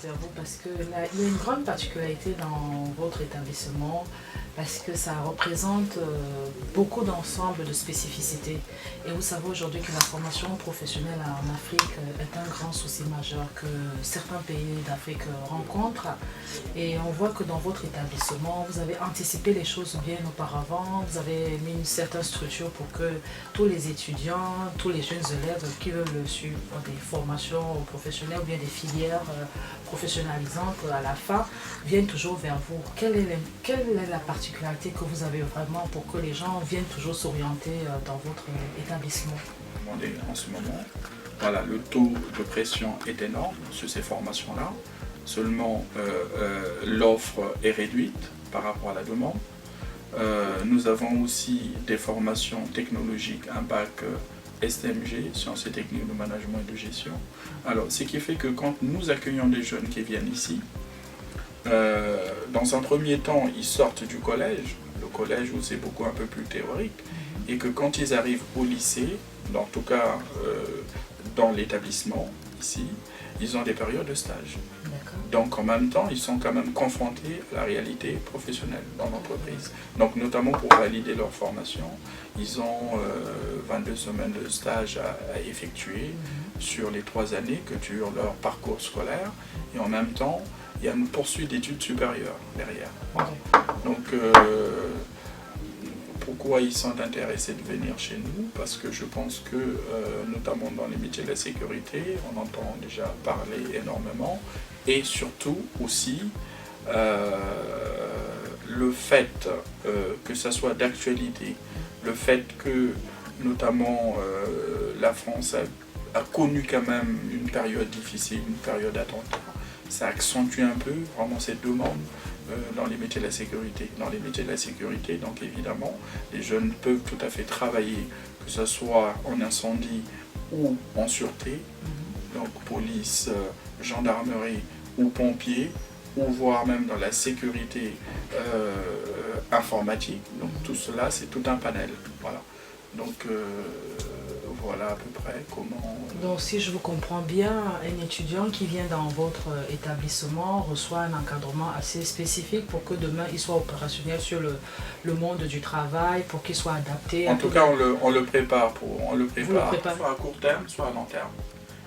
vers vous parce qu'il y a une grande particularité dans votre établissement parce que ça représente beaucoup d'ensemble de spécificités. Et vous savez aujourd'hui que la formation professionnelle en Afrique est un grand souci majeur que certains pays d'Afrique rencontrent. Et on voit que dans votre établissement, vous avez anticipé les choses bien auparavant, vous avez mis une certaine structure pour que tous les étudiants, tous les jeunes élèves qui veulent suivre des formations professionnelles ou bien des filières professionnalisantes à la fin viennent toujours vers vous. Quelle est la particularité que vous avez vraiment pour que les gens viennent toujours s'orienter dans votre établissement? En ce moment, voilà, le taux de pression est énorme sur ces formations-là. Seulement, l'offre est réduite par rapport à la demande. Nous avons aussi des formations technologiques, un bac STMG, sciences et techniques de management et de gestion. Alors, ce qui fait que quand nous accueillons des jeunes qui viennent ici, dans un premier temps, ils sortent du collège, le collège où c'est beaucoup un peu plus théorique, et que quand ils arrivent au lycée, en tout cas dans l'établissement ici, ils ont des périodes de stage. Donc en même temps, ils sont quand même confrontés à la réalité professionnelle dans l'entreprise. Donc notamment pour valider leur formation, ils ont 22 semaines de stage à effectuer sur les 3 années que dure leur parcours scolaire. Et en même temps, il y a une poursuite d'études supérieures derrière. Donc pourquoi ils sont intéressés de venir chez nous? Parce que je pense que, notamment dans les métiers de la sécurité, on entend déjà parler énormément. Et surtout aussi, le fait que ça soit d'actualité, le fait que, notamment, la France a connu quand même une période difficile, une période d'attentat, ça accentue un peu vraiment cette demande dans les métiers de la sécurité. Dans les métiers de la sécurité, donc évidemment, les jeunes peuvent tout à fait travailler, que ce soit en incendie ou en sûreté, donc police, gendarmerie ou pompiers, ou voire même dans la sécurité informatique. Donc tout cela, c'est tout un panel. Voilà. Donc voilà à peu près comment... Donc si je vous comprends bien, un étudiant qui vient dans votre établissement reçoit un encadrement assez spécifique pour que demain il soit opérationnel sur le monde du travail, pour qu'il soit adapté. En tout cas, on le prépare, soit à court terme, soit à long terme.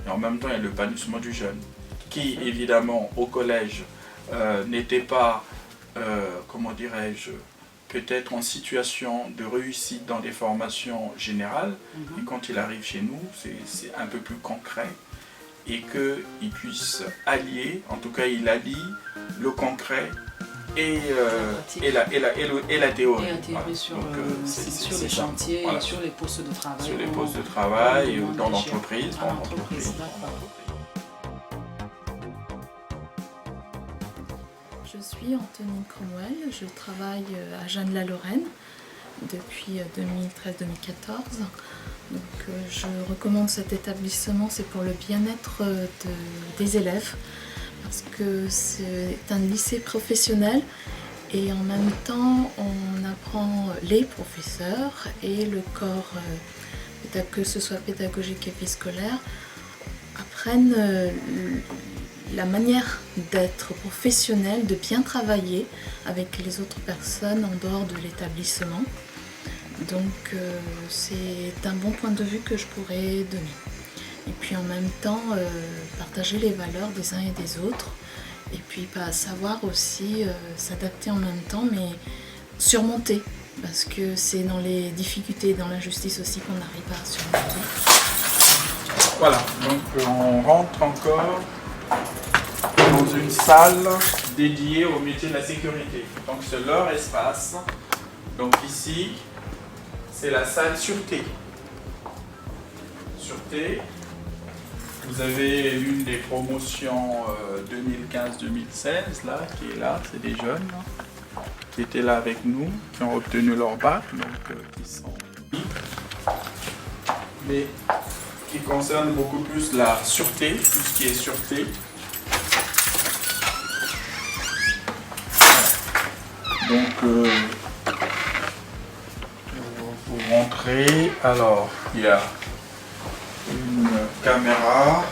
Et en même temps, il y a l'épanouissement du jeune, qui évidemment au collège n'était pas, comment dirais-je, peut-être en situation de réussite dans des formations générales, et quand il arrive chez nous, c'est un peu plus concret, et qu'il puisse allier, en tout cas il allie le concret et la théorie. Et la théorie sur les chantiers, voilà. Et sur les postes de travail. Sur les postes de travail, dans l'entreprise. Je suis Antonine Cromwell, je travaille à Jeanne-la-Lorraine depuis 2013-2014. Donc, je recommande cet établissement, c'est pour le bien-être des élèves, parce que c'est un lycée professionnel et en même temps on apprend les professeurs et le corps, que ce soit pédagogique et vie scolaire, apprennent la manière d'être professionnel, de bien travailler avec les autres personnes en dehors de l'établissement. Donc c'est un bon point de vue que je pourrais donner. Et puis en même temps, partager les valeurs des uns et des autres. Et puis savoir aussi s'adapter en même temps, mais surmonter. Parce que c'est dans les difficultés et dans l'injustice aussi qu'on arrive à surmonter. Voilà, donc on rentre encore dans une salle dédiée au métier de la sécurité. Donc c'est leur espace. Donc ici, c'est la salle sûreté. Sûreté, vous avez une des promotions 2015-2016 là, qui est là, c'est des jeunes qui étaient là avec nous, qui ont obtenu leur bac, donc qui sont mais qui concerne beaucoup plus la sûreté, tout ce qui est sûreté. Donc vous rentrez, alors il y a une caméra,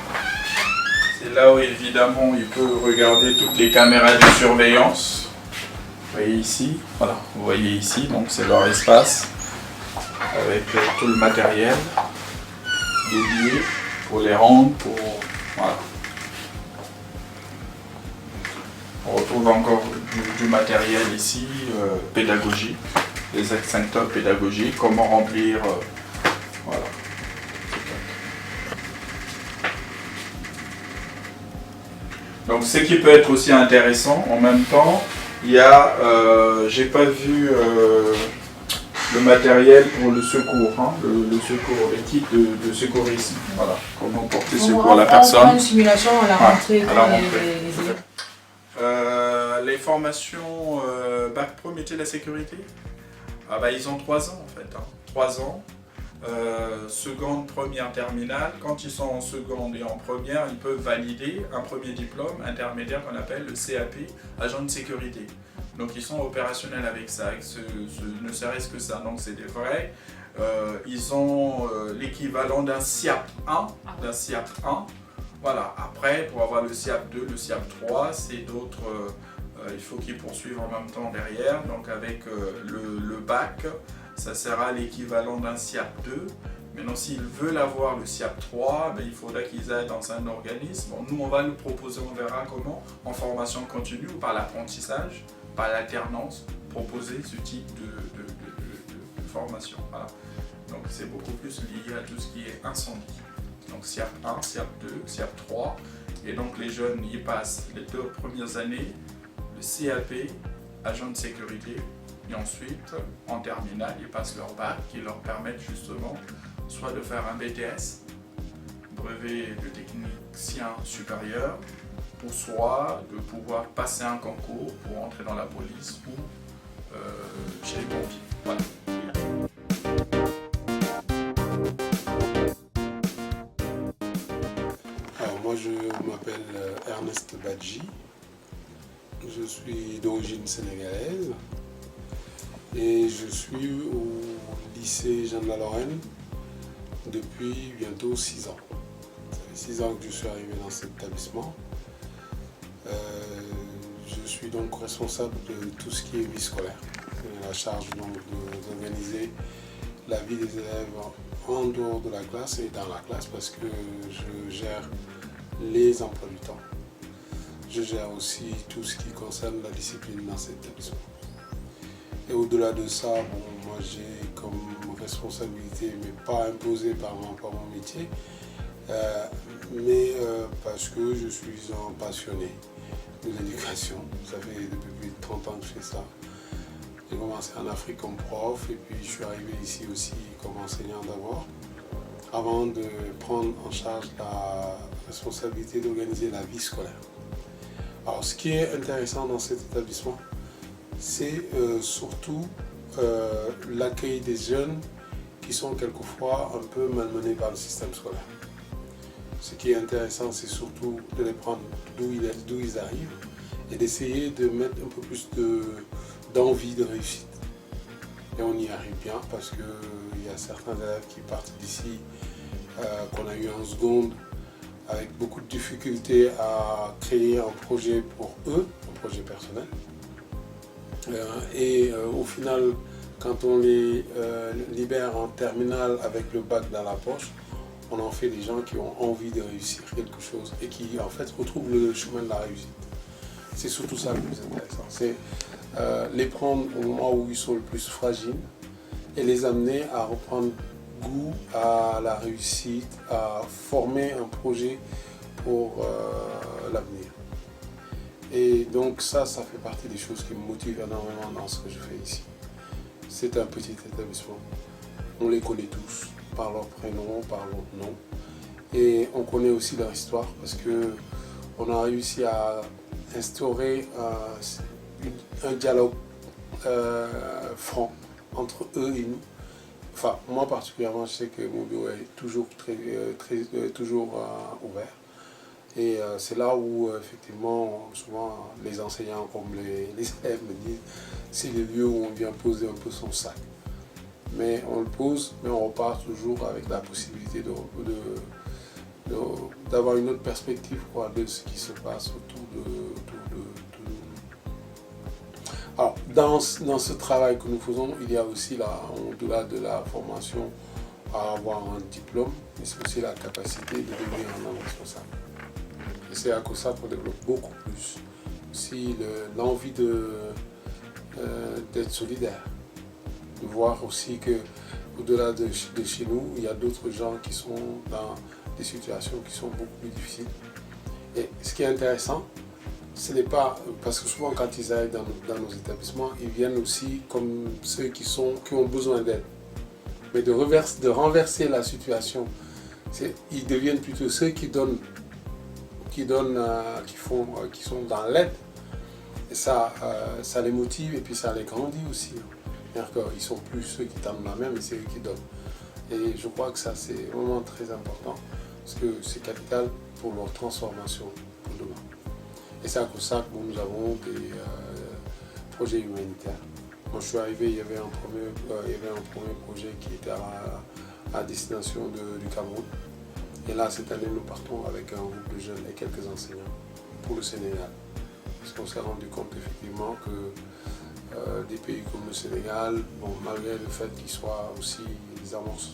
C'est là où évidemment il peut regarder toutes les caméras de surveillance. Vous voyez ici, voilà, vous voyez ici, donc c'est leur espace avec tout le matériel dédié pour les rendre, pour voilà. On retrouve encore du matériel ici, pédagogique, les extincteurs pédagogiques, comment remplir, voilà. Donc ce qui peut être aussi intéressant, en même temps, il y a, j'ai pas vu le matériel pour le secours, hein, le secours, les kits de secourisme, voilà, comment porter secours à la personne. On prend une simulation à la rentrée à pour la rentrée. les élèves. Les formations Bac Pro métier de la sécurité, ah bah, ils ont 3 ans en fait, hein. 3 ans, seconde, première, terminale. Quand ils sont en seconde et en première, ils peuvent valider un premier diplôme intermédiaire qu'on appelle le CAP, agent de sécurité. Donc ils sont opérationnels avec ça, avec ne serait-ce que ça, donc c'est des vrais. Ils ont l'équivalent d'un SIAP 1, Voilà, après, pour avoir le SIAP 2, le SIAP 3, c'est d'autres, il faut qu'ils poursuivent en même temps derrière. Donc avec le bac, ça sera l'équivalent d'un SIAP 2. Maintenant, s'ils veulent avoir le SIAP 3, ben, il faudra qu'ils aillent dans un organisme. Bon, nous, on va le proposer, on verra comment, en formation continue ou par l'apprentissage, par l'alternance, proposer ce type de formation. Voilà. Donc c'est beaucoup plus lié à tout ce qui est incendie. Donc SIAP 1, SIAP 2, SIAP 3, et donc les jeunes y passent les 2 premières années, le CAP, agent de sécurité, et ensuite, en terminale, ils passent leur bac qui leur permettent justement soit de faire un BTS, brevet de technicien supérieur, ou soit de pouvoir passer un concours pour entrer dans la police ou chez les pompiers. Voilà. Alors moi je m'appelle Ernest Badji, je suis d'origine sénégalaise et je suis au lycée Jeanne de la Lorraine depuis bientôt 6 ans. Ça fait 6 ans que je suis arrivé dans cet établissement. Je suis donc responsable de tout ce qui est vie scolaire. J'ai la charge donc d'organiser la vie des élèves en dehors de la classe et dans la classe parce que je gère les emplois du temps. Je gère aussi tout ce qui concerne la discipline dans cet établissement. Et au-delà de ça, bon, moi j'ai comme responsabilité, mais pas imposée par mon métier, mais parce que je suis un passionné de l'éducation. Ça fait depuis plus de 30 ans que je fais ça. J'ai commencé en Afrique comme prof et puis je suis arrivé ici aussi comme enseignant d'abord, avant de prendre en charge la responsabilité d'organiser la vie scolaire. Alors ce qui est intéressant dans cet établissement, c'est surtout l'accueil des jeunes qui sont quelquefois un peu malmenés par le système scolaire. Ce qui est intéressant, c'est surtout de les prendre d'où ils arrivent et d'essayer de mettre un peu plus d'envie de réussite. Et on y arrive bien parce qu'il y a certains élèves qui partent d'ici, qu'on a eu en seconde, avec beaucoup de difficultés à créer un projet pour eux, un projet personnel. Au final, quand on les libère en terminale avec le bac dans la poche, on en fait des gens qui ont envie de réussir quelque chose et qui en fait retrouvent le chemin de la réussite. C'est surtout ça le plus intéressant. C'est les prendre au moment où ils sont le plus fragiles et les amener à reprendre goût à la réussite, à former un projet pour l'avenir. Et donc ça fait partie des choses qui me motivent énormément dans ce que je fais ici. C'est un petit établissement. On les connaît tous, par leur prénom, par leur nom. Et on connaît aussi leur histoire parce qu'on a réussi à instaurer un dialogue franc entre eux et nous. Enfin, moi particulièrement, je sais que mon bureau est toujours ouvert. Et c'est là où, effectivement, souvent les enseignants comme les élèves me disent, c'est le lieu où on vient poser un peu son sac. Mais on le pose, mais on repart toujours avec la possibilité de d'avoir une autre perspective quoi, de ce qui se passe autour de nous. Alors, dans ce travail que nous faisons, il y a aussi, au-delà de la formation, à avoir un diplôme, mais c'est aussi la capacité de devenir un homme responsable. Et c'est à cause ça qu'on développe beaucoup plus aussi l'envie d'être solidaire, de voir aussi que au-delà de chez nous, il y a d'autres gens qui sont dans des situations qui sont beaucoup plus difficiles. Et ce qui est intéressant, ce n'est pas, parce que souvent quand ils arrivent dans nos établissements, ils viennent aussi comme ceux qui ont besoin d'aide. Mais de renverser la situation, ils deviennent plutôt ceux qui sont dans l'aide. Et ça les motive et puis ça les grandit aussi. C'est-à-dire qu'ils ne sont plus ceux qui tendent la main, mais c'est eux qui donnent. Et je crois que ça, c'est vraiment très important, parce que c'est capital pour leur transformation pour demain. Et c'est à cause de ça que nous avons des projets humanitaires. Quand je suis arrivé, il y avait un premier projet qui était à destination du Cameroun. Et là, cette année, nous partons avec un groupe de jeunes et quelques enseignants pour le Sénégal. Parce qu'on s'est rendu compte effectivement que des pays comme le Sénégal, malgré le fait qu'ils soient aussi, ils avancent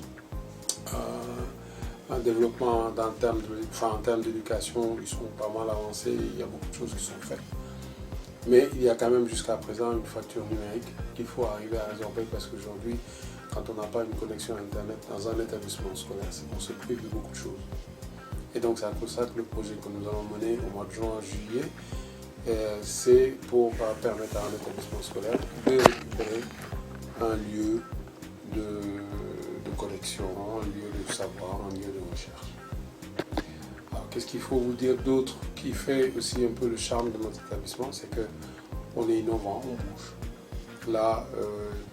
un développement en termes d'éducation, ils sont pas mal avancés, il y a beaucoup de choses qui sont faites. Mais il y a quand même jusqu'à présent une fracture numérique qu'il faut arriver à résorber, parce qu'aujourd'hui, quand on n'a pas une connexion Internet dans un établissement scolaire, on se prive de beaucoup de choses. Et donc c'est à cause de ça que le projet que nous allons mener au mois de juin, juillet, c'est pour permettre à un établissement scolaire de récupérer un lieu de connexion, un lieu de savoir, un lieu de recherche. Alors, qu'est-ce qu'il faut vous dire d'autre qui fait aussi un peu le charme de notre établissement, c'est qu'on est innovant, on bouge. Là,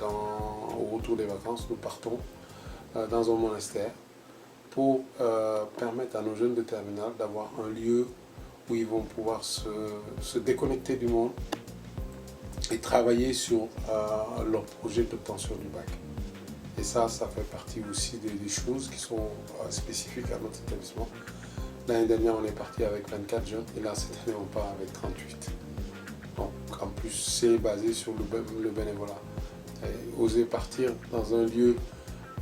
au retour des vacances, nous partons dans un monastère pour permettre à nos jeunes de terminale d'avoir un lieu où ils vont pouvoir se déconnecter du monde et travailler sur leur projet d'obtention du bac. Et ça fait partie aussi des choses qui sont spécifiques à notre établissement. L'année dernière, on est parti avec 24 jeunes et là, cette année, on part avec 38. Donc, en plus, c'est basé sur le bénévolat. Et oser partir dans un lieu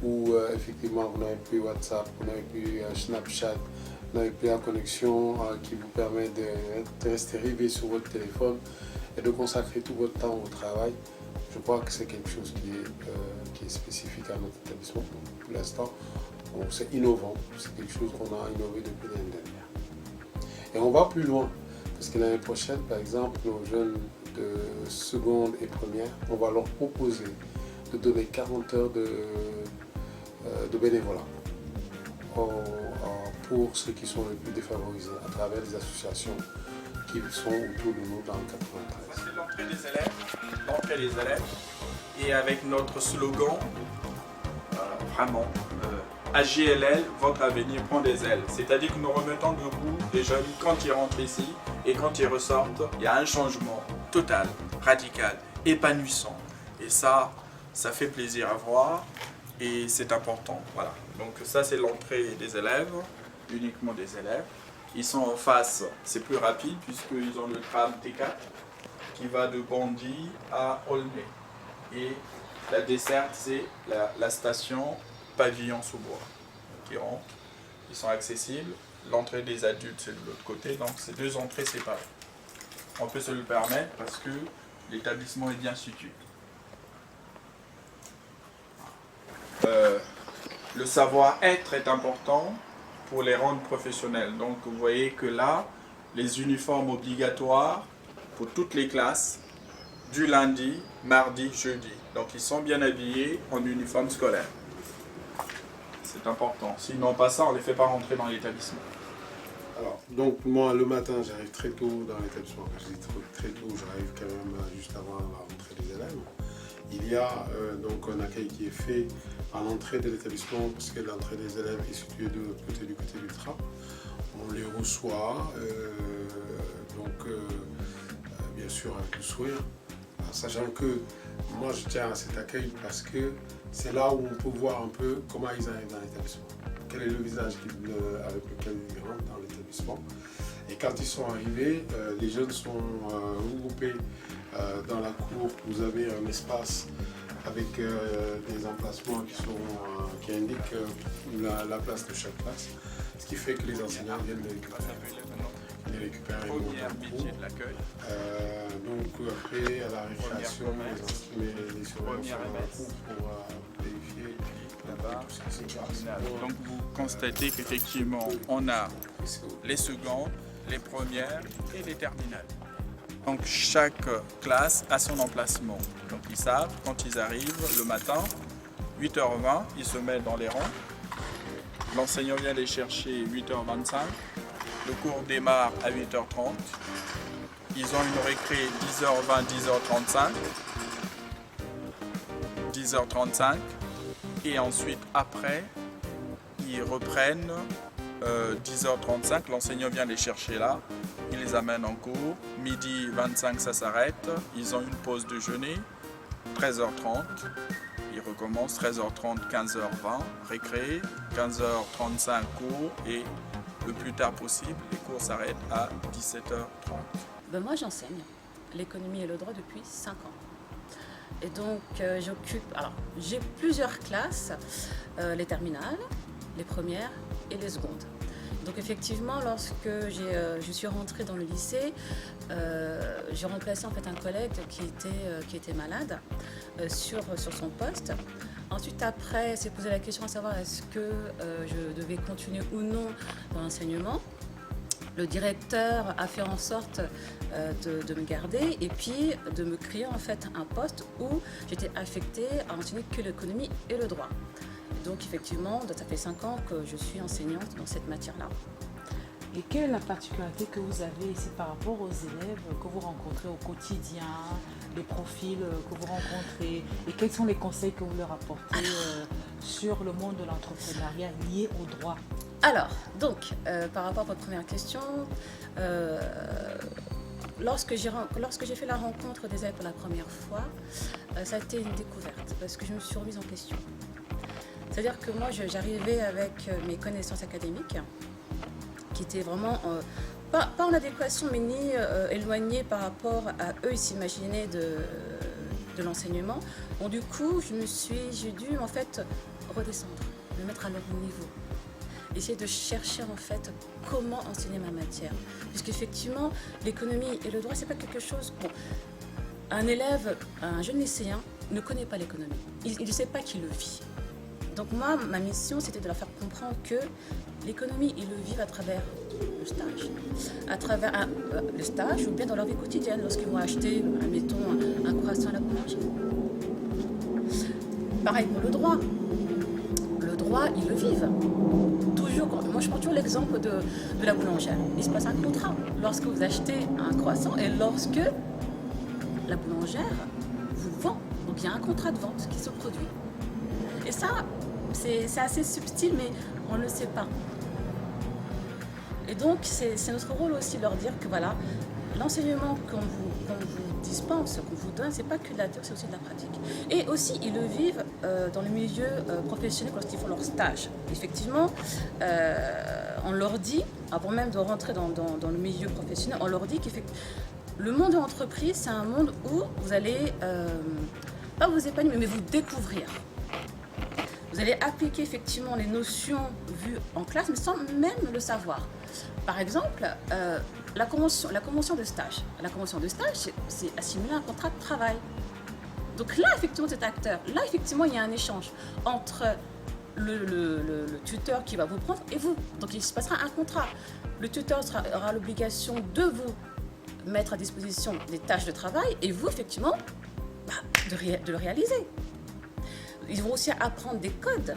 où, effectivement, vous n'avez plus WhatsApp, vous n'avez plus Snapchat, vous n'avez plus la connexion qui vous permet de rester rivé sur votre téléphone et de consacrer tout votre temps au travail. Je crois que c'est quelque chose qui est spécifique à notre établissement. Pour l'instant, c'est innovant, c'est quelque chose qu'on a innové depuis l'année dernière. Et on va plus loin, parce que l'année prochaine, par exemple, nos jeunes de seconde et première, on va leur proposer de donner 40 heures de bénévolat pour ceux qui sont les plus défavorisés à travers les associations qui sont autour de nous dans le 93. C'est l'entrée des élèves, et avec notre slogan, vraiment, AGLL, votre avenir prend des ailes. C'est-à-dire que nous remettons debout les jeunes quand ils rentrent ici, et quand ils ressortent, il y a un changement total, radical, épanouissant. Et ça fait plaisir à voir, et c'est important. Voilà. Donc ça, c'est l'entrée des élèves, uniquement des élèves. Ils sont en face, c'est plus rapide puisqu'ils ont le tram T4 qui va de Bondy à Aulnay. Et la desserte, c'est la station Pavillon-sous-Bois qui rentre. Ils sont accessibles. L'entrée des adultes, c'est de l'autre côté. Donc, c'est deux entrées séparées. On peut se le permettre parce que l'établissement est bien situé. Le savoir-être est important pour les rendre professionnels. Donc vous voyez que là, les uniformes obligatoires pour toutes les classes, du lundi, mardi, jeudi. Donc ils sont bien habillés en uniforme scolaire. C'est important. Sinon pas ça, on ne les fait pas rentrer dans l'établissement. Alors, donc moi le matin, j'arrive très tôt dans l'établissement. Quand je dis très tôt, j'arrive quand même juste avant la rentrée des élèves. Il y a donc un accueil qui est fait à l'entrée de l'établissement, parce que l'entrée des élèves est située de l'autre côté, du côté du tram. On les reçoit, bien sûr avec le sourire, sachant que moi je tiens à cet accueil parce que c'est là où on peut voir un peu comment ils arrivent dans l'établissement, quel est le visage avec lequel ils rentrent dans l'établissement. Et quand ils sont arrivés, les jeunes sont regroupés dans la cour. Vous avez un espace avec des emplacements qui indiquent la place de chaque classe, ce qui fait que les enseignants viennent les récupérer. Première métier de l'accueil. Donc après, à la récréation, les surveillants sont dans la cour pour vérifier tout ce qui se passe. Donc vous constatez qu'effectivement, on a les secondes, les premières et les terminales. Donc chaque classe a son emplacement. Donc ils savent, quand ils arrivent le matin, 8h20, ils se mettent dans les rangs. L'enseignant vient les chercher 8h25. Le cours démarre à 8h30. Ils ont une récré 10h20, 10h35. 10h35. Et ensuite, après, ils reprennent 10h35. L'enseignant vient les chercher là. Il les amène en cours. Midi 25, ça s'arrête. Ils ont une pause déjeuner. 13h30. Ils recommencent. 13h30, 15h20. Récré. 15h35, cours. Et le plus tard possible, les cours s'arrêtent à 17h30. Moi, j'enseigne l'économie et le droit depuis 5 ans. Et donc, j'ai plusieurs classes, les terminales, les premières et les secondes. Donc effectivement, lorsque je suis rentrée dans le lycée, j'ai remplacé en fait un collègue qui était malade sur son poste. Ensuite, après, s'est posé la question à savoir est-ce que je devais continuer ou non dans l'enseignement. Le directeur a fait en sorte de me garder et puis de me créer en fait un poste où j'étais affectée à enseigner que l'économie et le droit. Donc effectivement, ça fait 5 ans que je suis enseignante dans cette matière-là. Et quelle est la particularité que vous avez ici par rapport aux élèves que vous rencontrez au quotidien, les profils que vous rencontrez et quels sont les conseils que vous leur apportez sur le monde de l'entrepreneuriat lié au droit? Alors, donc, par rapport à votre première question, lorsque j'ai fait la rencontre des élèves pour la première fois, ça a été une découverte parce que je me suis remise en question. C'est-à-dire que moi, j'arrivais avec mes connaissances académiques qui étaient vraiment pas en adéquation, mais ni éloignées par rapport à eux, ils s'imaginaient de l'enseignement. Donc du coup, j'ai dû en fait redescendre, me mettre à leur niveau. Essayer de chercher en fait comment enseigner ma matière. Puisqu'effectivement, l'économie et le droit, c'est pas quelque chose... Bon, un élève, un jeune lycéen ne connaît pas l'économie. Il ne sait pas qu'il le vit. Donc moi, ma mission, c'était de leur faire comprendre que l'économie, ils le vivent à travers le stage. À travers le stage ou bien dans leur vie quotidienne, lorsqu'ils vont acheter, admettons, un croissant à la boulangerie. Pareil pour le droit. Le droit, ils le vivent. Toujours, moi je prends toujours l'exemple de la boulangère. Il se passe un contrat lorsque vous achetez un croissant et lorsque la boulangère vous vend. Donc il y a un contrat de vente qui se produit. Et ça, c'est assez subtil, mais on ne le sait pas. Et donc, c'est notre rôle aussi de leur dire que voilà, l'enseignement qu'on vous dispense, qu'on vous donne, c'est pas que de la théorie, c'est aussi de la pratique. Et aussi, ils le vivent dans le milieu professionnel lorsqu'ils font leur stage. Effectivement, on leur dit, avant même de rentrer dans le milieu professionnel, on leur dit que le monde de l'entreprise, c'est un monde où vous allez, pas vous épanouir, mais vous découvrir. Vous allez appliquer effectivement les notions vues en classe, mais sans même le savoir. Par exemple, la convention de stage. La convention de stage, c'est assimilé à un contrat de travail. Donc là, effectivement, cet acteur, là, effectivement, il y a un échange entre le tuteur qui va vous prendre et vous. Donc il se passera un contrat. Le tuteur aura l'obligation de vous mettre à disposition des tâches de travail et vous, effectivement, de le réaliser. Ils vont aussi apprendre des codes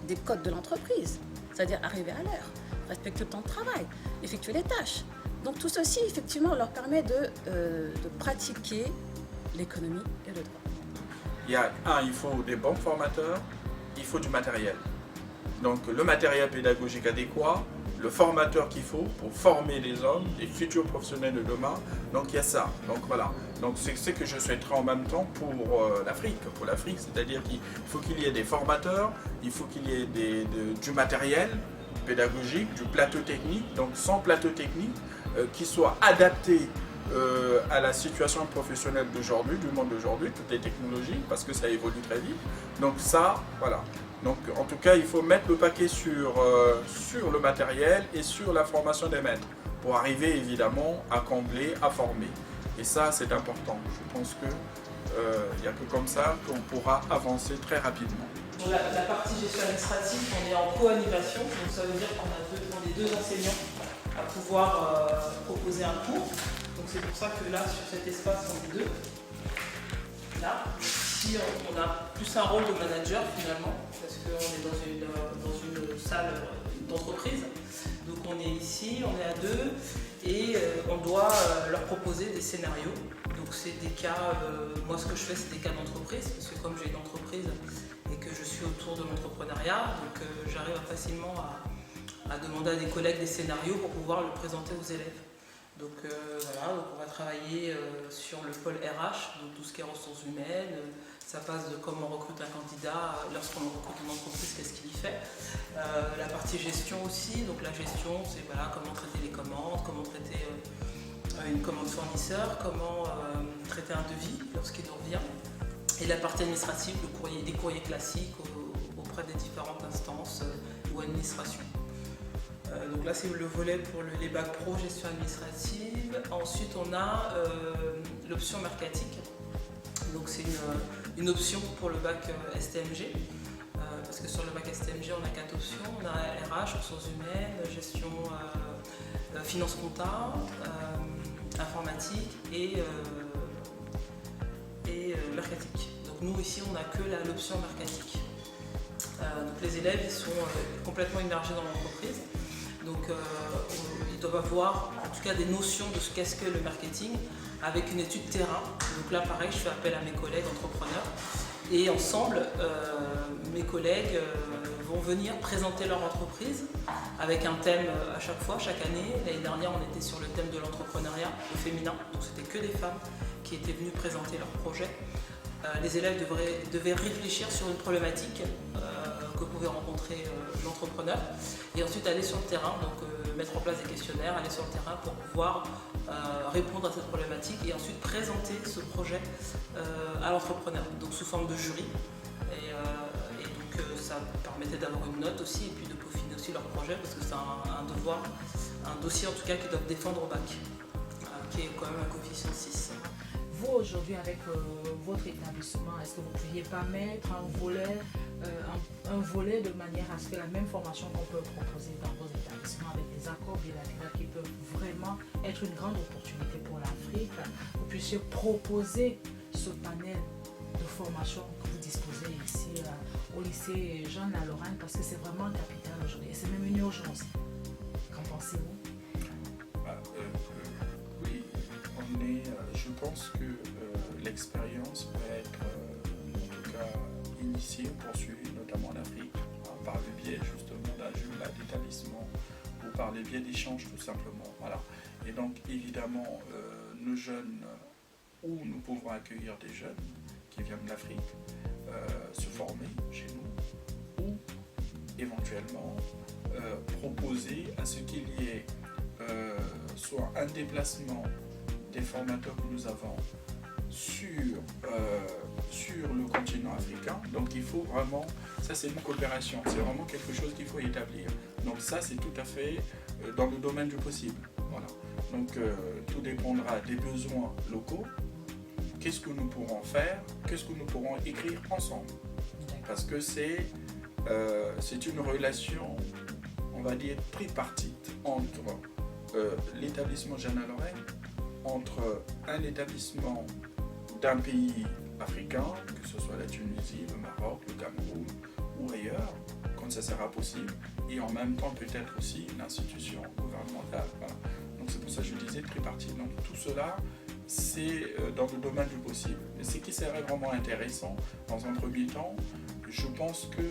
de l'entreprise, c'est-à-dire arriver à l'heure, respecter le temps de travail, effectuer les tâches. Donc tout ceci, effectivement, leur permet de pratiquer l'économie et le droit. Il faut des bons formateurs, il faut du matériel. Donc le matériel pédagogique adéquat, le formateur qu'il faut pour former les hommes, les futurs professionnels de demain. Donc il y a ça. Donc voilà. Donc c'est ce que je souhaiterais en même temps pour l'Afrique. Pour l'Afrique, c'est-à-dire qu'il faut qu'il y ait des formateurs, il faut qu'il y ait du matériel pédagogique, du plateau technique, donc sans plateau technique, qui soit adapté à la situation professionnelle d'aujourd'hui, du monde d'aujourd'hui, toutes les technologies, parce que ça évolue très vite. Donc ça, voilà. Donc en tout cas, il faut mettre le paquet sur le matériel et sur la formation des maîtres, pour arriver évidemment à combler, à former. Et ça, c'est important. Je pense qu'il n'y a que comme ça qu'on pourra avancer très rapidement. Pour la partie gestion administrative, on est en co-animation, donc ça veut dire qu'on est deux enseignants à pouvoir proposer un cours. Donc c'est pour ça que là, sur cet espace, on est deux. Là, ici, on a plus un rôle de manager finalement, parce qu'on est dans une salle d'entreprise. Donc on est ici, on est à deux, et on doit leur proposer des scénarios. Donc c'est des cas, moi ce que je fais c'est des cas d'entreprise, parce que comme j'ai une entreprise et que je suis autour de l'entrepreneuriat, donc j'arrive facilement à demander à des collègues des scénarios pour pouvoir le présenter aux élèves. Donc voilà, donc on va travailler sur le pôle RH, donc tout ce qui est ressources humaines, ça passe de comment on recrute un candidat, lorsqu'on recrute une entreprise, qu'est-ce qu'il y fait. La partie gestion aussi, donc la gestion c'est voilà, comment traiter les commandes, comment traiter une commande fournisseur, comment traiter un devis lorsqu'il nous revient. Et la partie administrative, des courriers classiques auprès des différentes instances ou administrations. Donc là c'est le volet pour les bacs pro gestion administrative. Ensuite on a l'option mercatique. Donc c'est une option pour le bac STMG. Parce que sur le bac STMG on a 4 options. On a RH, ressources humaines, gestion, finance compta, informatique et mercatique. Donc nous ici on n'a que l'option mercatique. Donc les élèves ils sont complètement immergés dans l'entreprise. Donc ils doivent avoir en tout cas des notions de ce qu'est-ce que le marketing avec une étude terrain. Donc là pareil, je fais appel à mes collègues entrepreneurs et ensemble mes collègues vont venir présenter leur entreprise avec un thème à chaque fois, chaque année. L'année dernière on était sur le thème de l'entrepreneuriat au féminin, donc c'était que des femmes qui étaient venues présenter leur projet. Les élèves devaient réfléchir sur une problématique que pouvait rencontrer l'entrepreneur et ensuite aller sur le terrain, donc mettre en place des questionnaires, aller sur le terrain pour pouvoir répondre à cette problématique et ensuite présenter ce projet à l'entrepreneur, donc sous forme de jury. Et donc ça permettait d'avoir une note aussi et puis de peaufiner aussi leur projet parce que c'est un devoir, un dossier en tout cas qu'ils doivent défendre au bac, qui est quand même un coefficient 6. Vous aujourd'hui avec votre établissement, est-ce que vous ne pouviez pas mettre un volet de manière à ce que la même formation qu'on peut proposer dans vos établissements avec des accords bilatéraux qui peuvent vraiment être une grande opportunité pour l'Afrique, vous puissiez proposer ce panel de formation que vous disposez ici au lycée Jeanne La Lorraine parce que c'est vraiment capital aujourd'hui et c'est même une urgence. Qu'en pensez-vous? Oui, je pense que l'expérience peut être en tout cas initiée, poursuivie, notamment en Afrique, par le biais justement d'un jumelage d'établissement ou par le biais d'échanges tout simplement. Voilà. Et donc évidemment, nos jeunes, où nous pouvons accueillir des jeunes qui viennent d'Afrique, se former chez nous, ou éventuellement proposer à ce qu'il y ait soit un déplacement des formateurs que nous avons sur le continent africain. Donc il faut vraiment, ça c'est une coopération, c'est vraiment quelque chose qu'il faut établir. Donc ça c'est tout à fait dans le domaine du possible. Voilà. Donc tout dépendra des besoins locaux. Qu'est-ce que nous pourrons faire? Qu'est-ce que nous pourrons écrire ensemble? Parce que c'est une relation, on va dire, tripartite entre l'établissement Jeanne La Lorraine, entre un établissement d'un pays africain, que ce soit la Tunisie, le Maroc, le Cameroun ou ailleurs, quand ça sera possible, et en même temps peut-être aussi une institution gouvernementale. Voilà. Donc c'est pour ça que je disais tripartite. Donc tout cela, c'est dans le domaine du possible. Et ce qui serait vraiment intéressant, dans un premier temps, je pense que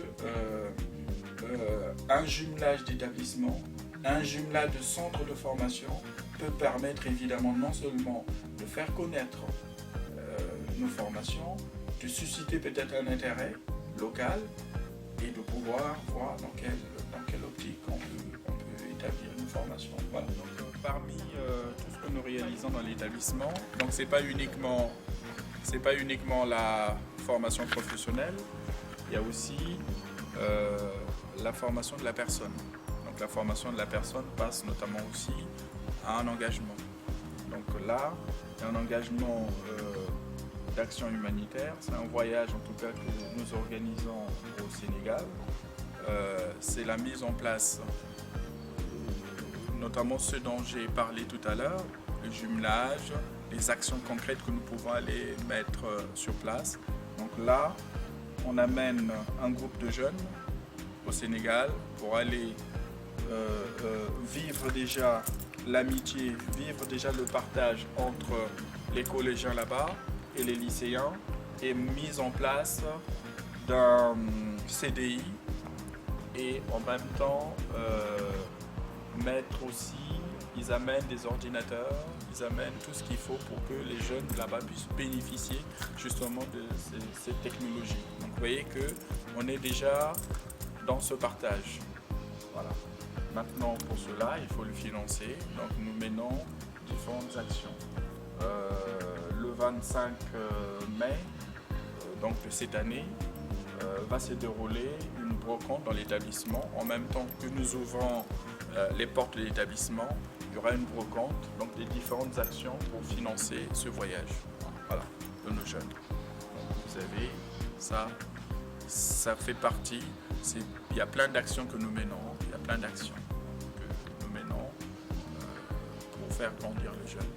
un jumelage d'établissements Un jumelage de centres de formation peut permettre évidemment non seulement de faire connaître nos formations, de susciter peut-être un intérêt local et de pouvoir voir dans quelle optique on peut établir une formation. Voilà. Donc, parmi tout ce que nous réalisons dans l'établissement, donc c'est pas uniquement la formation professionnelle, il y a aussi la formation de la personne. Donc la formation de la personne passe notamment aussi à un engagement. Donc là, il y a un engagement d'action humanitaire. C'est un voyage en tout cas que nous organisons au Sénégal. C'est la mise en place, notamment ce dont j'ai parlé tout à l'heure, le jumelage, les actions concrètes que nous pouvons aller mettre sur place. Donc là, on amène un groupe de jeunes au Sénégal pour aller vivre déjà l'amitié, vivre déjà le partage entre les collégiens là-bas et les lycéens et mise en place d'un CDI et en même temps mettre aussi, ils amènent des ordinateurs, ils amènent tout ce qu'il faut pour que les jeunes là-bas puissent bénéficier justement de ces technologies. Donc vous voyez qu'on est déjà dans ce partage. Voilà. Maintenant pour cela, il faut le financer, donc nous menons différentes actions. Le 25 mai donc de cette année va se dérouler une brocante dans l'établissement. En même temps que nous ouvrons les portes de l'établissement, il y aura une brocante, donc des différentes actions pour financer ce voyage, voilà, de nos jeunes. Donc vous savez, ça fait partie, il y a plein d'actions que nous menons, pour faire grandir les jeunes,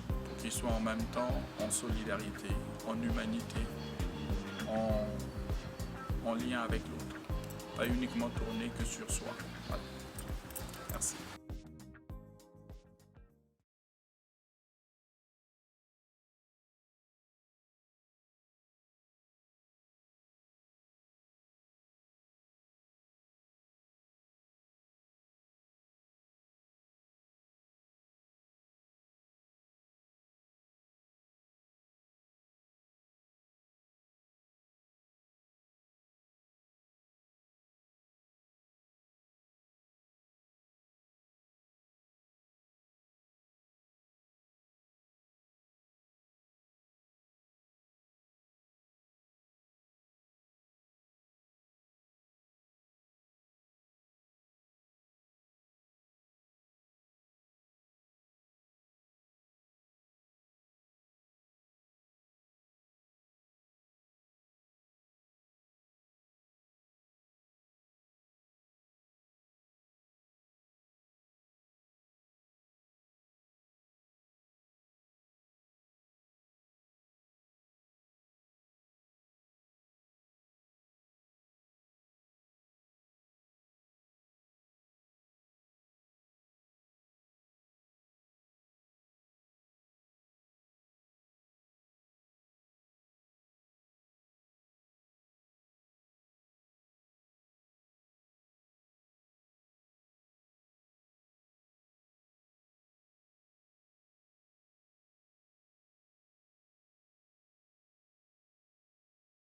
pour qu'ils soient en même temps en solidarité, en humanité, en lien avec l'autre, pas uniquement tourner que sur soi.